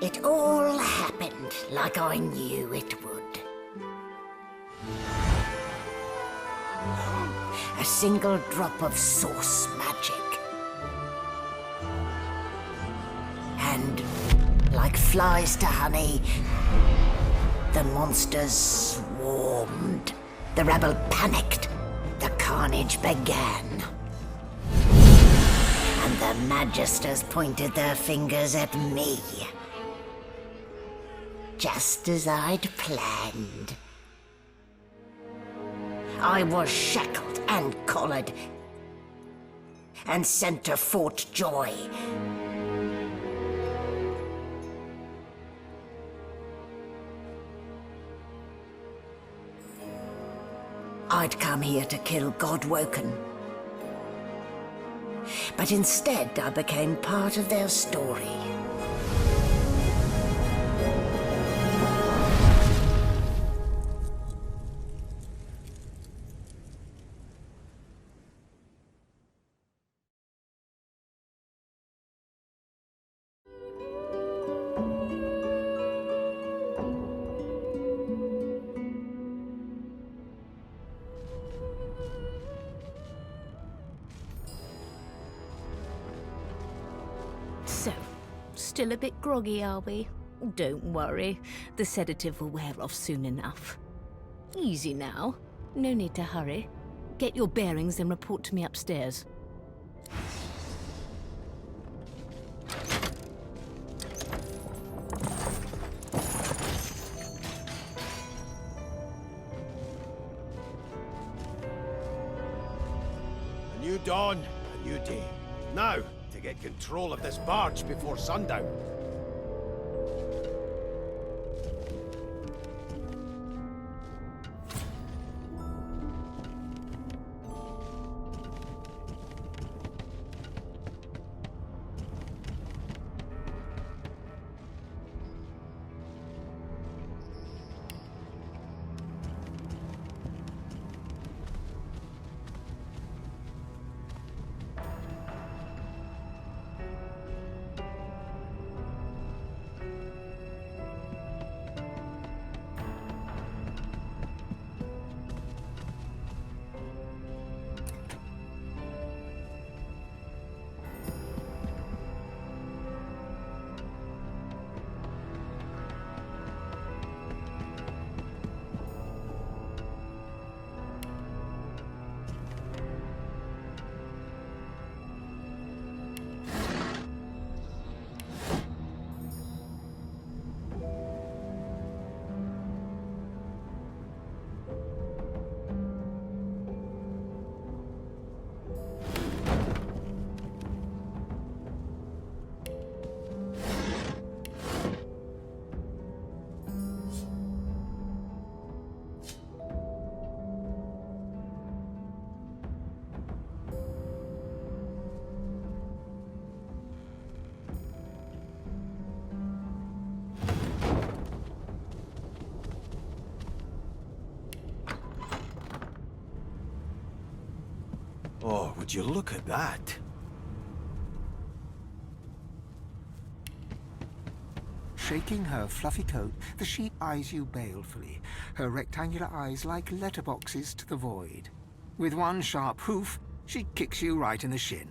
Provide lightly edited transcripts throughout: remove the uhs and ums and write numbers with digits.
It all happened like I knew it would. A single drop of source magic. And, like flies to honey, the monsters swarmed. The rebel panicked. The carnage began. And the Magisters pointed their fingers at me. Just as I'd planned. I was shackled and collared, and sent to Fort Joy. I'd come here to kill Godwoken. But instead I became part of their story. So, still a bit groggy, are we? Don't worry, the sedative will wear off soon enough. Easy now, no need to hurry. Get your bearings and report to me upstairs. A new dawn, a new day. Now, to get control of this barge before sundown. Oh, would you look at that? Shaking her fluffy coat, the sheep eyes you balefully, her rectangular eyes like letterboxes to the void. With one sharp hoof, she kicks you right in the shin.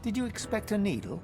Did you expect a needle?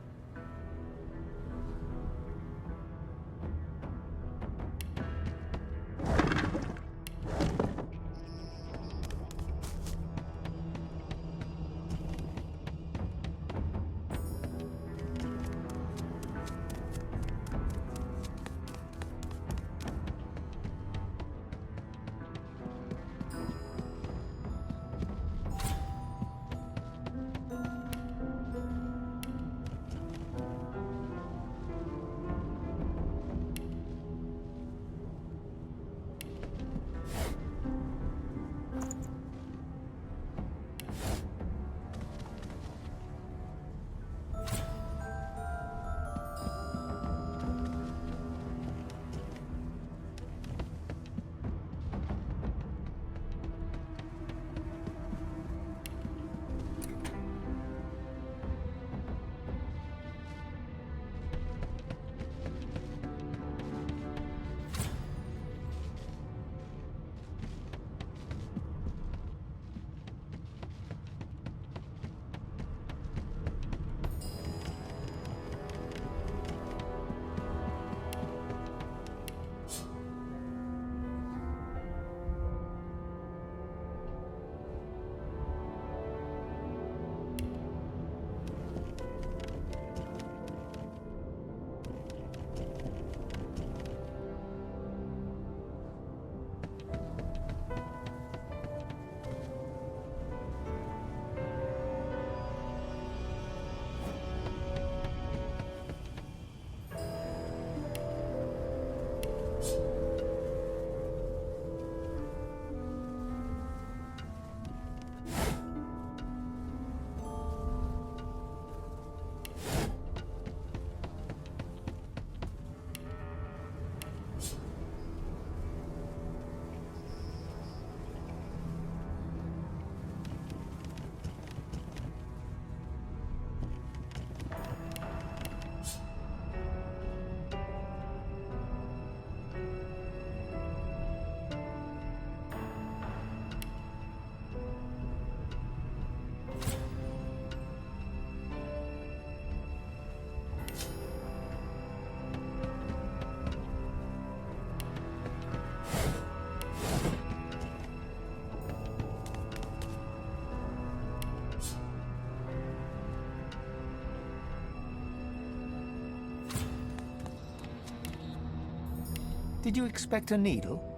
Did you expect a needle?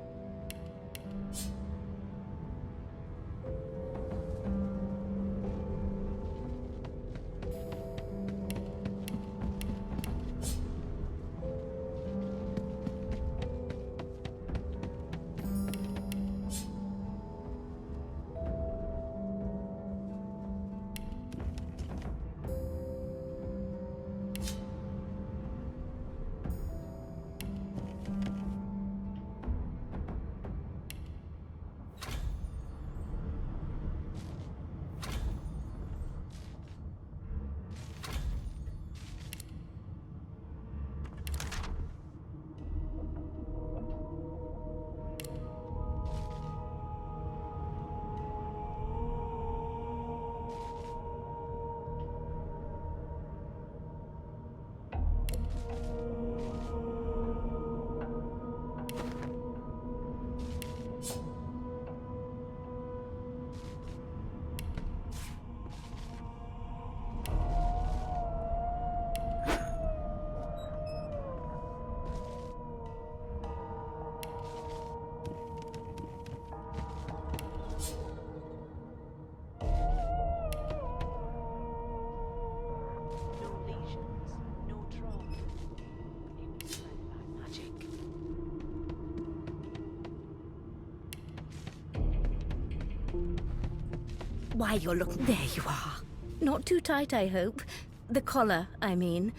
Why, you're looking... There you are. Not too tight, I hope. The collar, I mean.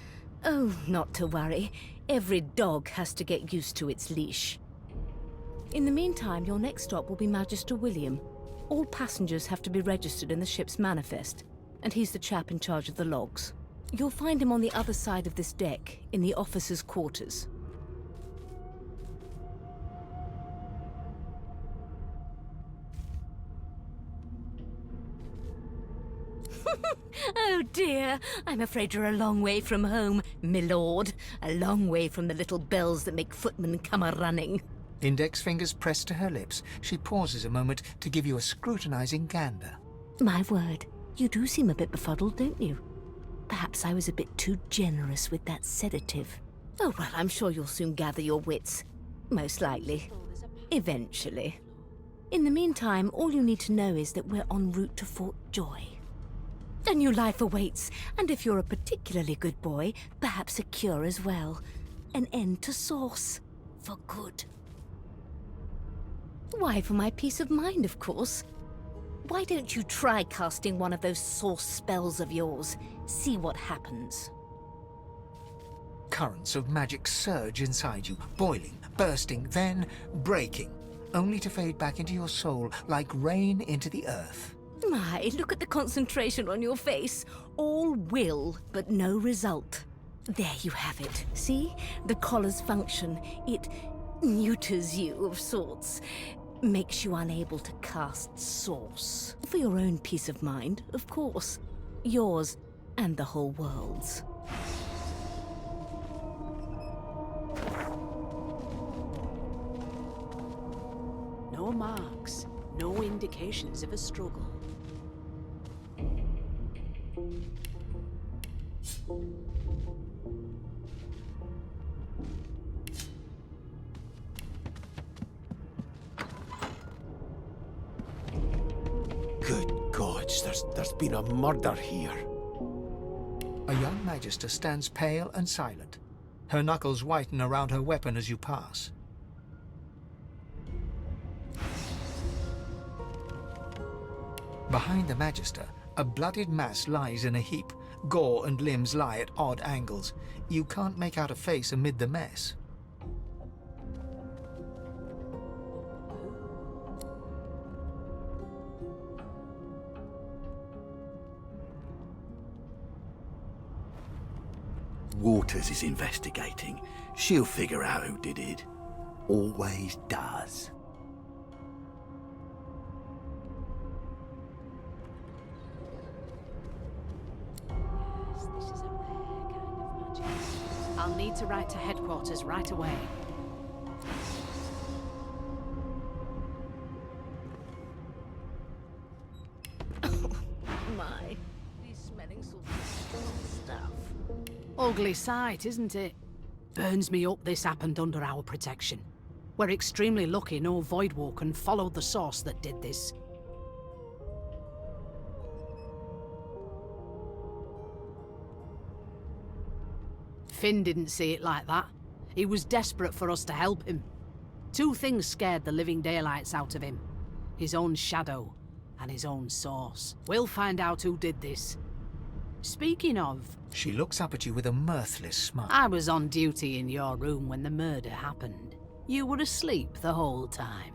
Oh, not to worry. Every dog has to get used to its leash. In the meantime, your next stop will be Magister William. All passengers have to be registered in the ship's manifest, and he's the chap in charge of the logs. You'll find him on the other side of this deck, in the officers' quarters. Oh dear, I'm afraid you're a long way from home, milord. A long way from the little bells that make footmen come a-running. Index fingers pressed to her lips, she pauses a moment to give you a scrutinizing gander. My word, you do seem a bit befuddled, don't you? Perhaps I was a bit too generous with that sedative. Oh well, I'm sure you'll soon gather your wits. Most likely. Eventually. In the meantime, all you need to know is that we're en route to Fort Joy. A new life awaits, and if you're a particularly good boy, perhaps a cure as well. An end to sauce. For good. Why, for my peace of mind, of course. Why don't you try casting one of those sauce spells of yours? See what happens. Currents of magic surge inside you, boiling, bursting, then breaking, only to fade back into your soul like rain into the earth. My, look at the concentration on your face. All will, but no result. There you have it. See? The collar's function. It neuters you of sorts. Makes you unable to cast sauce. For your own peace of mind, of course. Yours and the whole world's. No marks, no indications of a struggle. Good gods, there's been a murder here. A young magister stands pale and silent. Her knuckles whiten around her weapon as you pass. Behind the magister, a bloodied mass lies in a heap. Gore and limbs lie at odd angles. You can't make out a face amid the mess. Waters is investigating. She'll figure out who did it. Always does. I'll need to write to headquarters right away. My, he's smelling sort of strong stuff. Ugly sight, isn't it? Burns me up this happened under our protection. We're extremely lucky no Voidwalker followed the source that did this. Finn didn't see it like that. He was desperate for us to help him. Two things scared the living daylights out of him. His own shadow and his own source. We'll find out who did this. Speaking of, She looks up at you with a mirthless smile. I was on duty in your room when the murder happened. You were asleep the whole time.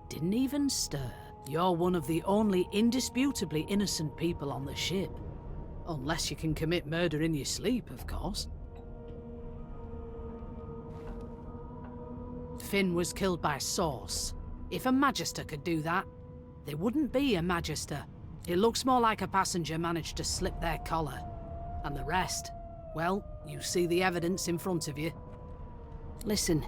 Didn't even stir. You're one of the only indisputably innocent people on the ship. Unless you can commit murder in your sleep, of course. Finn was killed by Source. If a Magister could do that, they wouldn't be a Magister. It looks more like a passenger managed to slip their collar. And the rest, well, you see the evidence in front of you. Listen,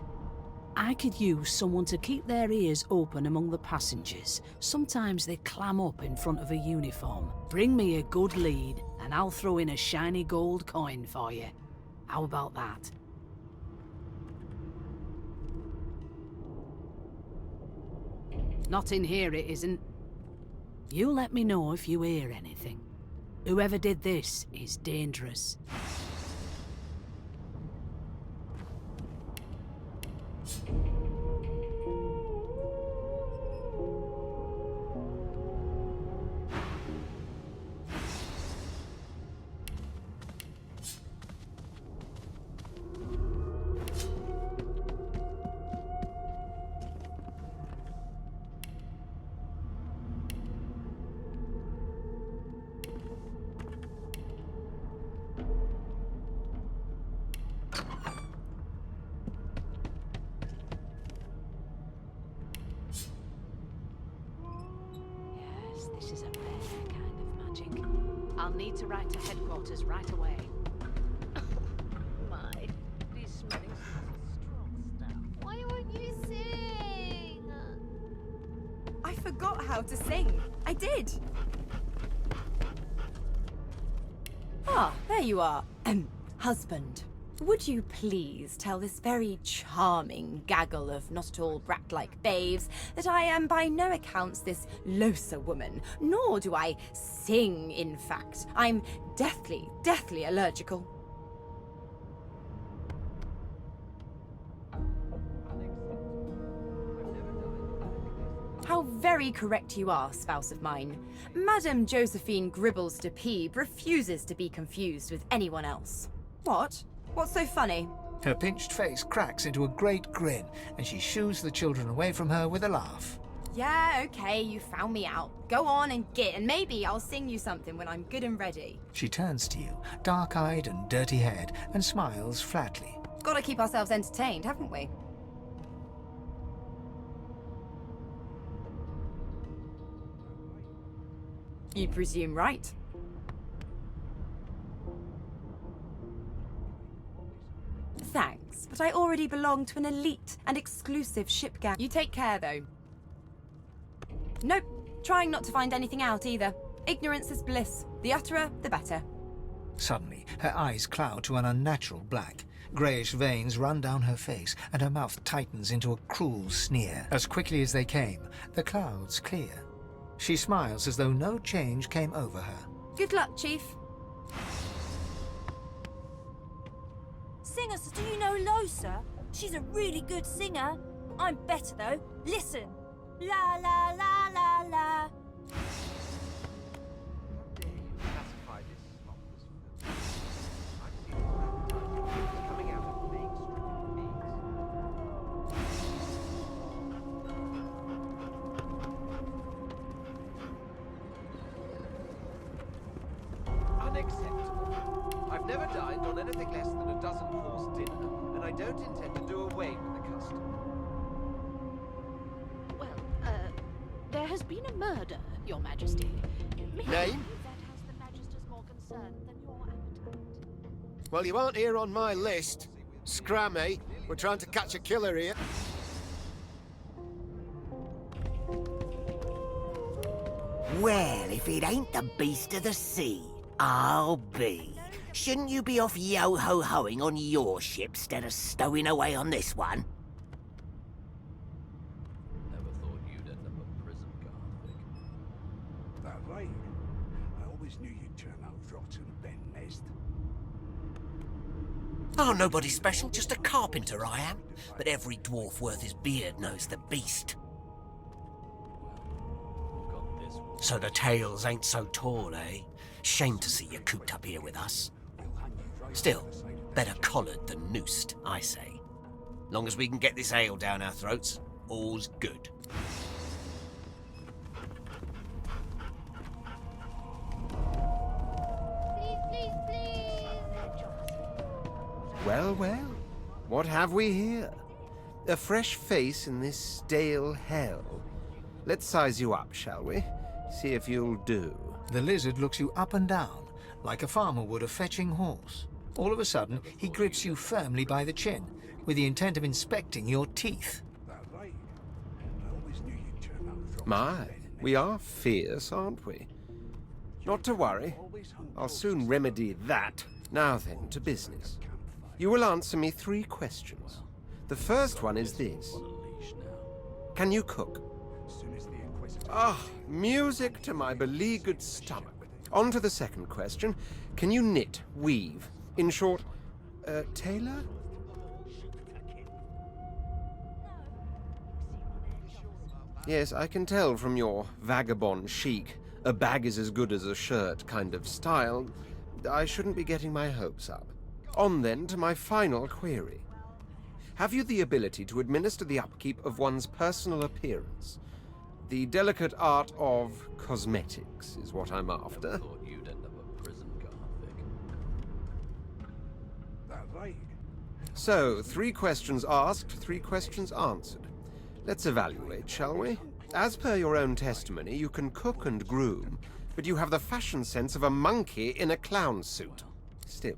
I could use someone to keep their ears open among the passengers. Sometimes they clam up in front of a uniform. Bring me a good lead, and I'll throw in a shiny gold coin for you. How about that? Not in here, it isn't. You let me know if you hear anything. Whoever did this is dangerous. This is a rare kind of magic. I'll need to write to headquarters right away. My, these smelling strong stuff. Why won't you sing? I forgot how to sing. I did. Ah, there you are. Husband. Would you please tell this very charming gaggle of not-at-all brat-like babes that I am by no accounts this Losa woman, nor do I sing, in fact. I'm deathly, deathly allergical. How very correct you are, spouse of mine. Madame Josephine Gribbles de Peeb refuses to be confused with anyone else. What? What's so funny? Her pinched face cracks into a great grin, and she shoos the children away from her with a laugh. Yeah, okay, you found me out. Go on and git, and maybe I'll sing you something when I'm good and ready. She turns to you, dark-eyed and dirty-haired, and smiles flatly. Gotta keep ourselves entertained, haven't we? You presume right. Thanks, but I already belong to an elite and exclusive ship gang. You take care, though. Nope, trying not to find anything out either. Ignorance is bliss. The utterer, the better. Suddenly, her eyes cloud to an unnatural black. Greyish veins run down her face, and her mouth tightens into a cruel sneer. As quickly as they came, the clouds clear. She smiles as though no change came over her. Good luck, Chief. Singers, do you know Losa? She's a really good singer. I'm better though. Listen. La la la la la. Unacceptable. I've never dined on anything less than a dozen-course dinner, and I don't intend to do away with the custom. Well, there has been a murder, Your Majesty. Name? That has the Magister's more concern than your appetite. Well, you aren't here on my list. Scram, eh? We're trying to catch a killer here. Well, if it ain't the beast of the sea, I'll be. Shouldn't you be off yo-ho-hoing on your ship instead of stowing away on this one? always knew you'd turn out rotten, Ben Mezd. Oh, nobody special, just a carpenter I am. But every dwarf worth his beard knows the beast. So the tales ain't so tall, eh? Shame to see you cooped up here with us. Still, better collared than noosed, I say. Long as we can get this ale down our throats, all's good. Well, well. What have we here? A fresh face in this stale hell. Let's size you up, shall we? See if you'll do. The lizard looks you up and down, like a farmer would a fetching horse. All of a sudden, he grips you firmly by the chin, with the intent of inspecting your teeth. My, we are fierce, aren't we? Not to worry. I'll soon remedy that. Now then, to business. You will answer me 3 questions. The first one is this. Can you cook? Ah, music to my beleaguered stomach. On to the second question. Can you knit, weave? In short, tailor? Yes, I can tell from your vagabond chic, a bag is as good as a shirt kind of style. I shouldn't be getting my hopes up. On then to my final query. Have you the ability to administer the upkeep of one's personal appearance? The delicate art of cosmetics is what I'm after. So, 3 questions asked, 3 questions answered. Let's evaluate, shall we? As per your own testimony, you can cook and groom, but you have the fashion sense of a monkey in a clown suit. Still,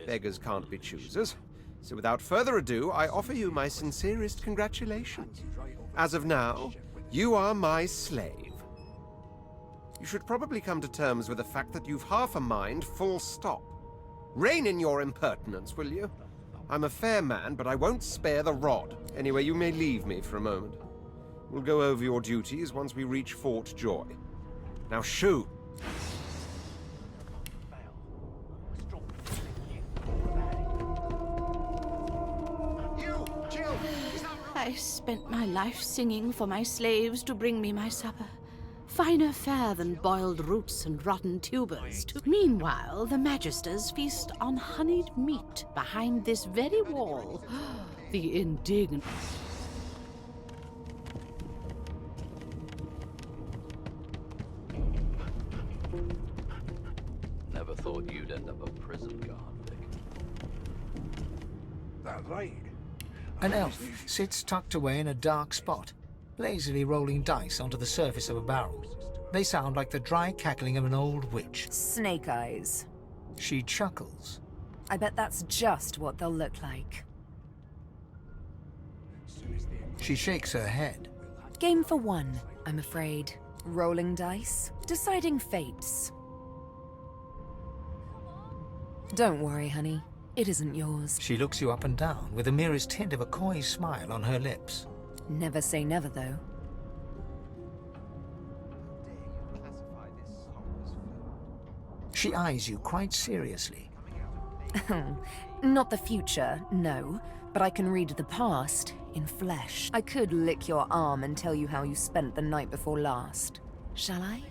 beggars can't be choosers. So without further ado, I offer you my sincerest congratulations. As of now, you are my slave. You should probably come to terms with the fact that you've half a mind, full stop. Rein in your impertinence, will you? I'm a fair man, but I won't spare the rod. Anyway, you may leave me for a moment. We'll go over your duties once we reach Fort Joy. Now shoo! I spent my life singing for my slaves to bring me my supper. Finer fare than boiled roots and rotten tubers. Meanwhile, the Magisters feast on honeyed meat behind this very wall. The indignant... Never thought you'd end up a prison guard, Vic. That right? An elf sits tucked away in a dark spot, lazily rolling dice onto the surface of a barrel. They sound like the dry cackling of an old witch. Snake eyes. She chuckles. I bet that's just what they'll look like. She shakes her head. Game for 1, I'm afraid. Rolling dice, deciding fates. Don't worry, honey. It isn't yours. She looks you up and down with the merest hint of a coy smile on her lips. Never say never, though. She eyes you quite seriously. Not the future, no. But I can read the past in flesh. I could lick your arm and tell you how you spent the night before last. Shall I?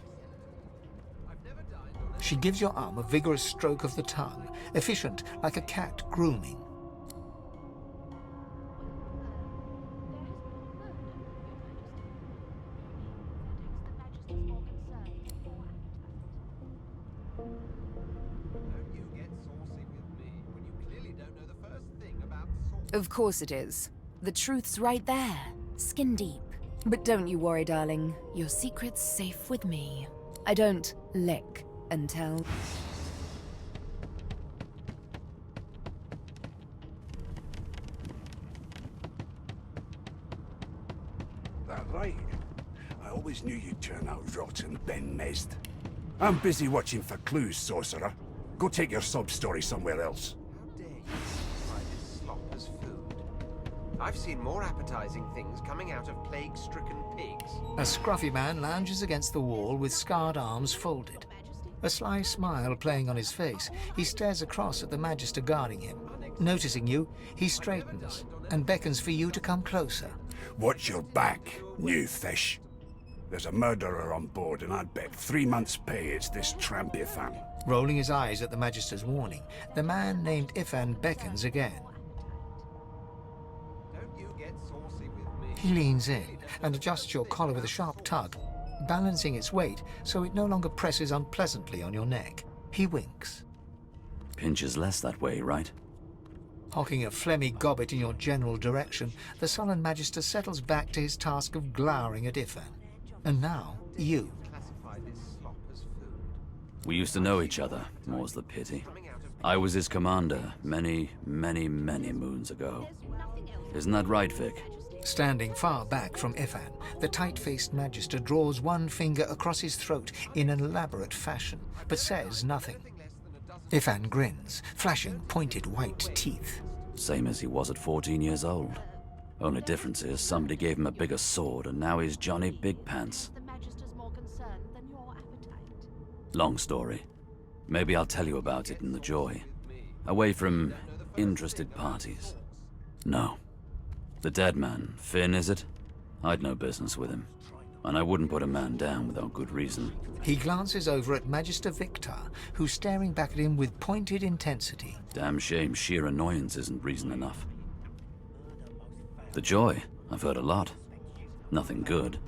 She gives your arm a vigorous stroke of the tongue, efficient like a cat grooming. Of course it is. The truth's right there, skin deep. But don't you worry, darling. Your secret's safe with me. I don't lick and tell. That right? I always knew you'd turn out rotten, Ben Mezd. I'm busy watching for clues, sorcerer. Go take your sub-story somewhere else. How dare you classify this slop as food? I've seen more appetizing things coming out of plague-stricken pigs. A scruffy man lounges against the wall with scarred arms folded. A sly smile playing on his face, he stares across at the Magister guarding him. Noticing you, he straightens and beckons for you to come closer. Watch your back, new fish. There's a murderer on board, and I'd bet 3 months' pay it's this tramp Ifan. Rolling his eyes at the Magister's warning, the man named Ifan beckons again. Don't you get saucy with me. He leans in and adjusts your collar with a sharp tug, balancing its weight so it no longer presses unpleasantly on your neck. He winks. Pinches less that way, right? Hocking a phlegmy gobbet in your general direction, the sullen Magister settles back to his task of glowering at Ifan. And now, you. Classify this slop as food. We used to know each other, more's the pity. I was his commander many, many, many moons ago. Isn't that right, Vic? Standing far back from Ifan, the tight-faced Magister draws one finger across his throat in an elaborate fashion, but says nothing. Ifan grins, flashing pointed white teeth. Same as he was at 14 years old. Only difference is somebody gave him a bigger sword and now he's Johnny Big Pants. The Magister's more concerned than your appetite. Long story. Maybe I'll tell you about it in the Joy. Away from interested parties. No. The dead man, Finn, is it? I'd no business with him. And I wouldn't put a man down without good reason. He glances over at Magister Victor, who's staring back at him with pointed intensity. Damn shame sheer annoyance isn't reason enough. The Joy, I've heard a lot. Nothing good.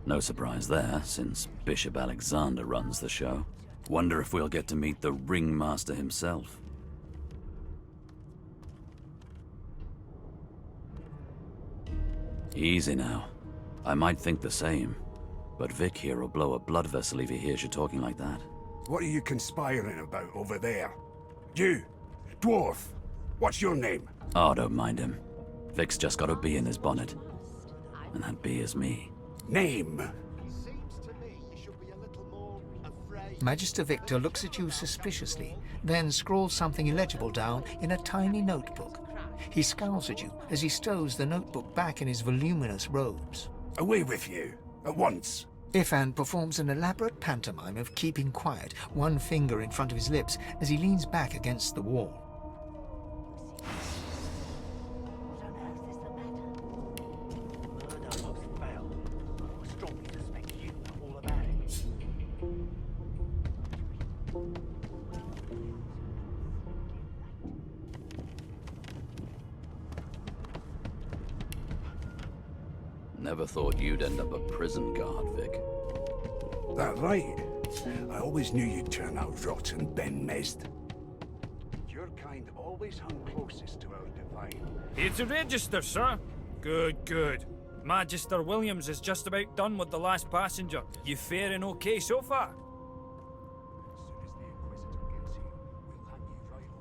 No surprise there, since Bishop Alexander runs the show. Wonder if we'll get to meet the ringmaster himself. Easy now. I might think the same, but Vic here will blow a blood vessel if he hears you talking like that. What are you conspiring about over there? You, dwarf, what's your name? Oh, don't mind him. Vic's just got a bee in his bonnet. And that bee is me. Name? Magister Victor looks at you suspiciously, then scrawls something illegible down in a tiny notebook. He scowls at you as he stows the notebook back in his voluminous robes. Away with you, at once. Ifan performs an elaborate pantomime of keeping quiet, one finger in front of his lips as he leans back against the wall. Never thought you'd end up a prison guard, Vic. That right? I always knew you'd turn out rotten, Ben Mezd. Your kind always hung closest to our divine. Here to register, sir. Good, good. Magister Williams is just about done with the last passenger. You faring okay so far?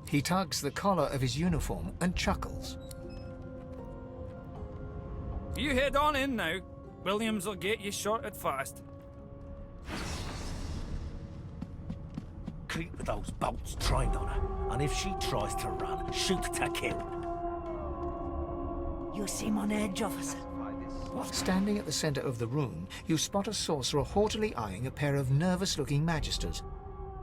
He tugs the collar of his uniform and chuckles. You head on in now. Williams will get you sorted fast. Keep those bolts trained on her, and if she tries to run, shoot to kill. You seem on edge, officer. Standing at the center of the room, you spot a sorcerer haughtily eyeing a pair of nervous-looking magisters.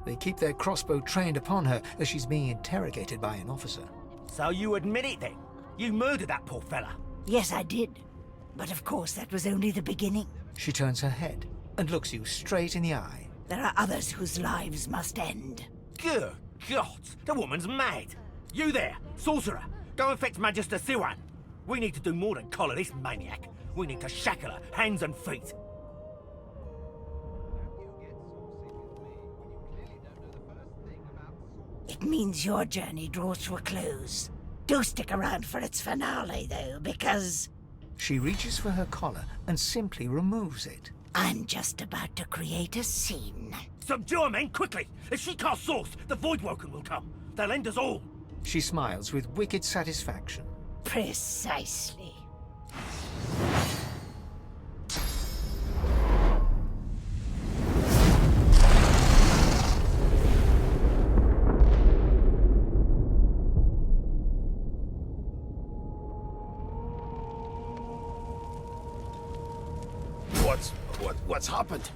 They keep their crossbow trained upon her as she's being interrogated by an officer. So you admit it then? You murdered that poor fella? Yes, I did. But of course, that was only the beginning. She turns her head and looks you straight in the eye. There are others whose lives must end. Good God, the woman's mad. You there, sorcerer, go and fetch Magister Siwan. We need to do more than collar this maniac. We need to shackle her, hands and feet. It means your journey draws to a close. Do stick around for its finale, though, because... She reaches for her collar and simply removes it. I'm just about to create a scene. Subdue her, men, quickly! If she casts Source, the Voidwoken will come. They'll end us all. She smiles with wicked satisfaction. Precisely. What's happened?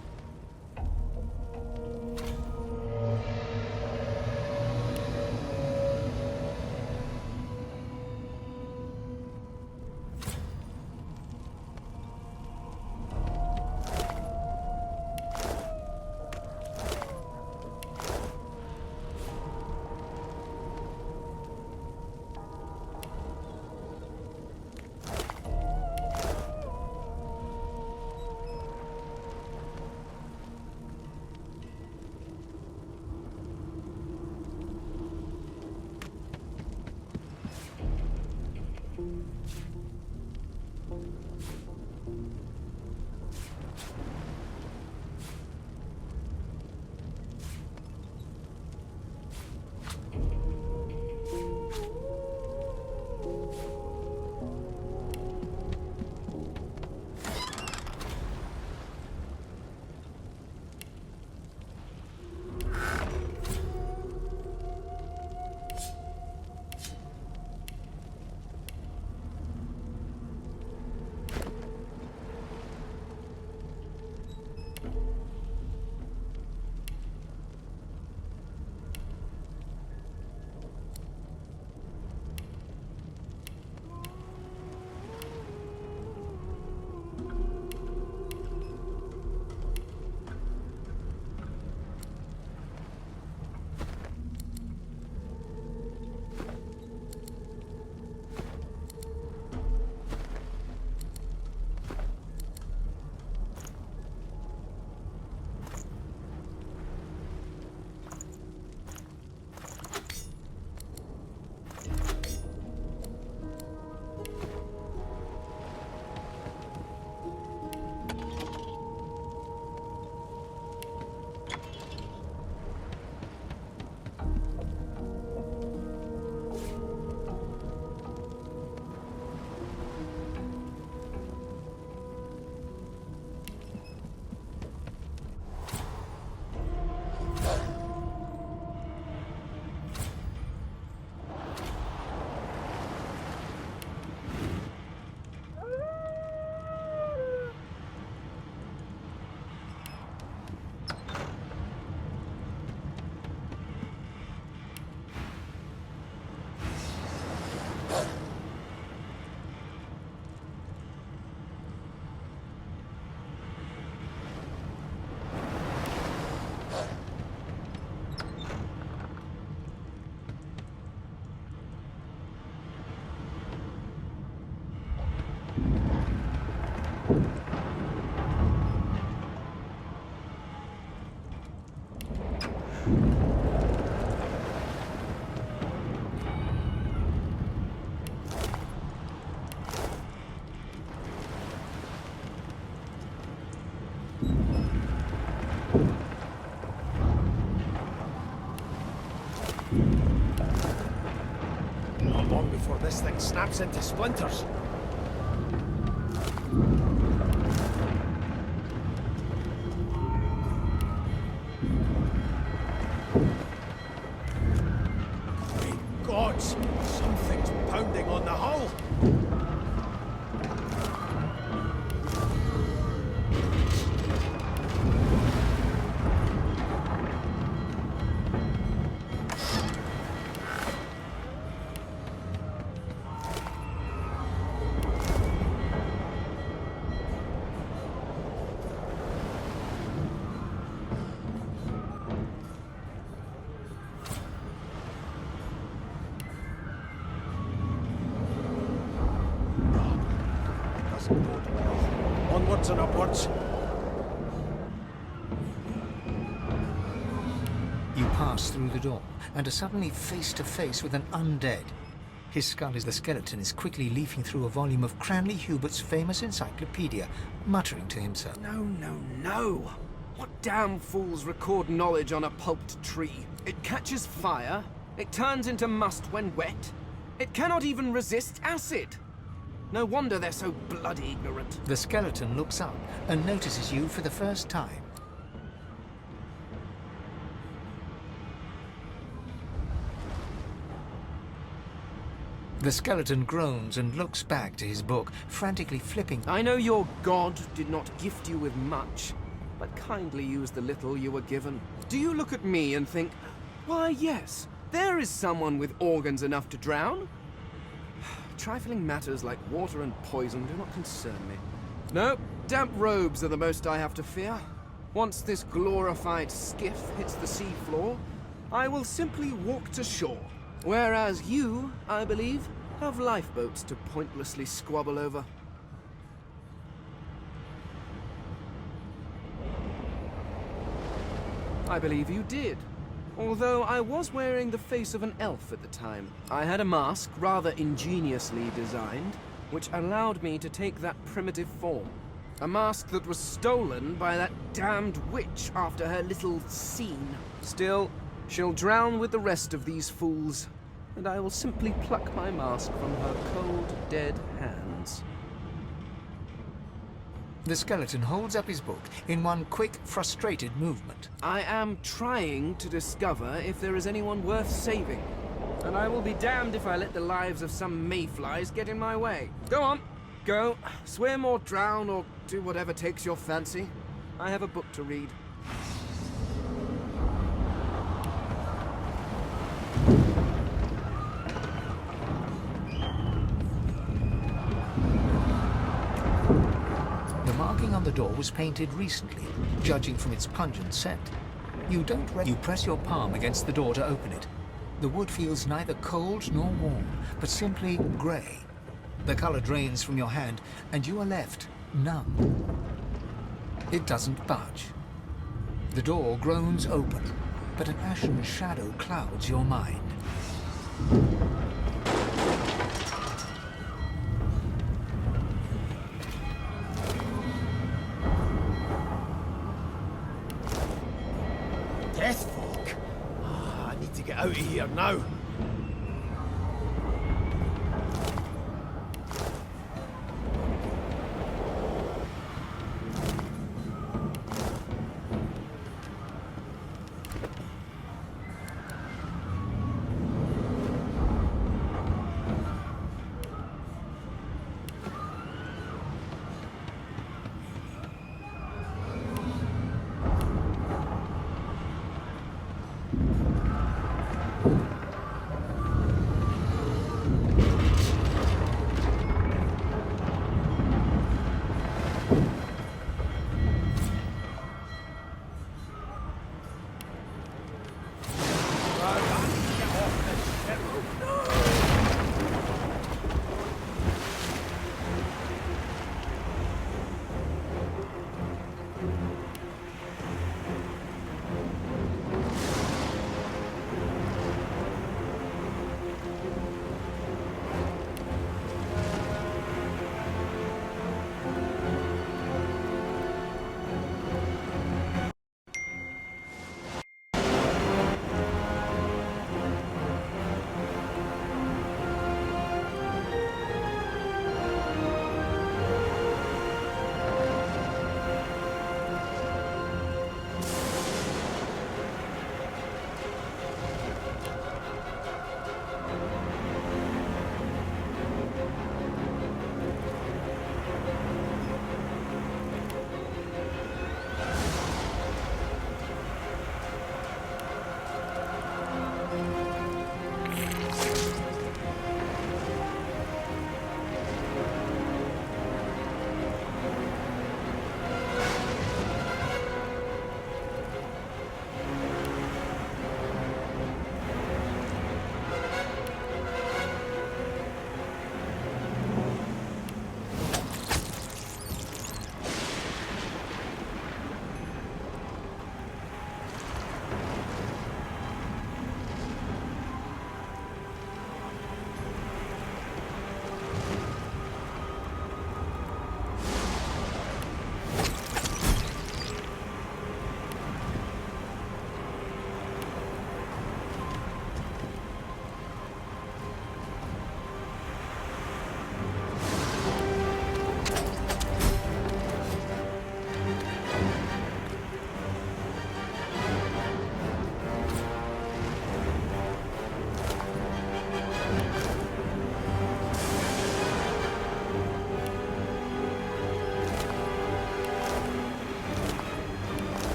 before this thing snaps into splinters. Great gods! Something's pounding on the hull! Onwards and upwards. You pass through the door and are suddenly face to face with an undead. His skull is the skeleton is quickly leafing through a volume of Cranley Hubert's famous encyclopedia, muttering to himself. No, no, no! What damn fools record knowledge on a pulped tree? It catches fire, it turns into must when wet, it cannot even resist acid! No wonder they're so bloody ignorant. The skeleton looks up and notices you for the first time. The skeleton groans and looks back to his book, frantically flipping. I know your god did not gift you with much, but kindly use the little you were given. Do you look at me and think, why yes, there is someone with organs enough to drown? Trifling matters like water and poison do not concern me. No, damp robes are the most I have to fear. Once this glorified skiff hits the sea floor, I will simply walk to shore. Whereas you, I believe, have lifeboats to pointlessly squabble over. I believe you did. Although I was wearing the face of an elf at the time. I had a mask, rather ingeniously designed, which allowed me to take that primitive form. A mask that was stolen by that damned witch after her little scene. Still, she'll drown with the rest of these fools, and I will simply pluck my mask from her cold, dead hands. The skeleton holds up his book in one quick, frustrated movement. I am trying to discover if there is anyone worth saving. And I will be damned if I let the lives of some mayflies get in my way. Go on, go. Swim or drown or do whatever takes your fancy. I have a book to read. On the door was painted recently, judging from its pungent scent. You press your palm against the door to open it. The wood feels neither cold nor warm, but simply grey. The color drains from your hand, and you are left numb. It doesn't budge. The door groans open, but an ashen shadow clouds your mind. Deathfolk? I need to get out of here now.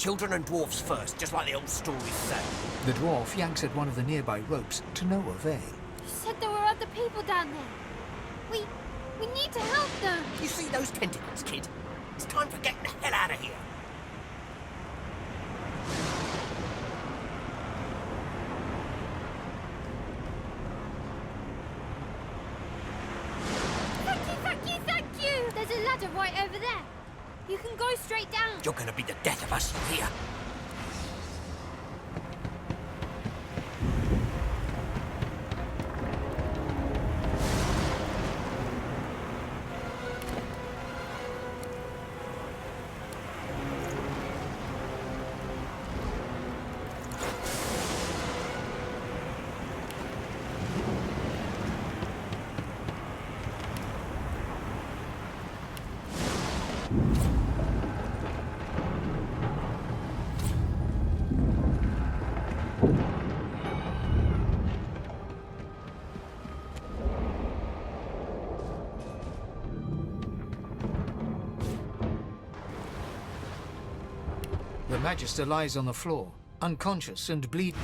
Children and dwarfs first, just like the old stories say. The dwarf yanks at one of the nearby ropes to no avail. You said there were other people down there. We need to help them. You see those tentacles, kid? It's time for getting the hell out of here. Thank you! There's a ladder right over there. You can go straight down. You're gonna be the death of us here. The Magister lies on the floor, unconscious and bleeding.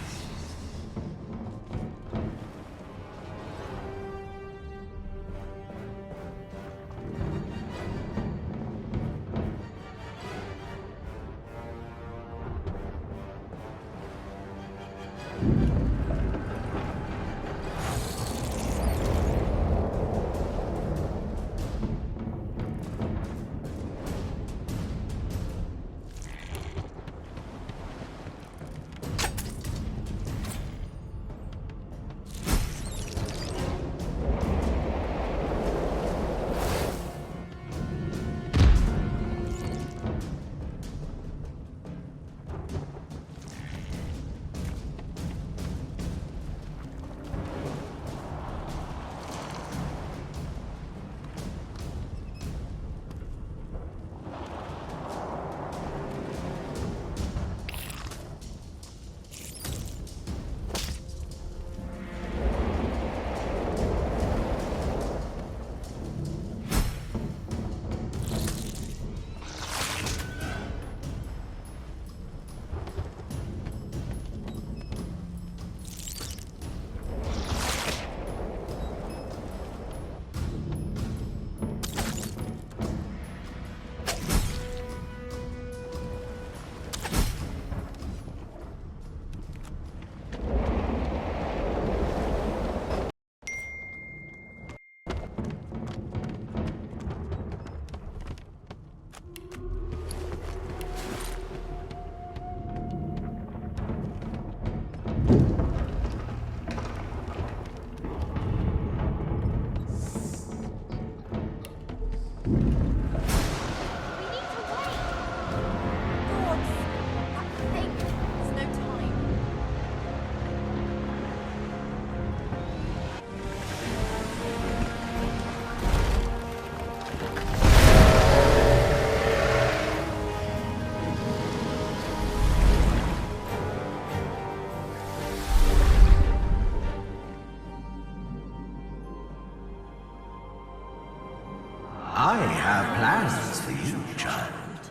I have plans for you, child.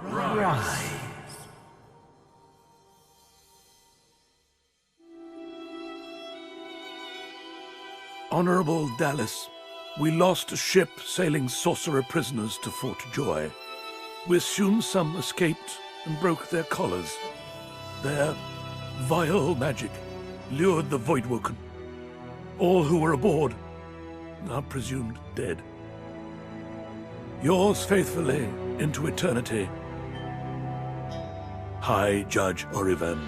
Rise. Honorable Dallas, we lost a ship sailing sorcerer prisoners to Fort Joy. We assume some escaped and broke their collars. Their vile magic lured the Voidwoken. All who were aboard are presumed dead. Yours faithfully into eternity, High Judge Oriven.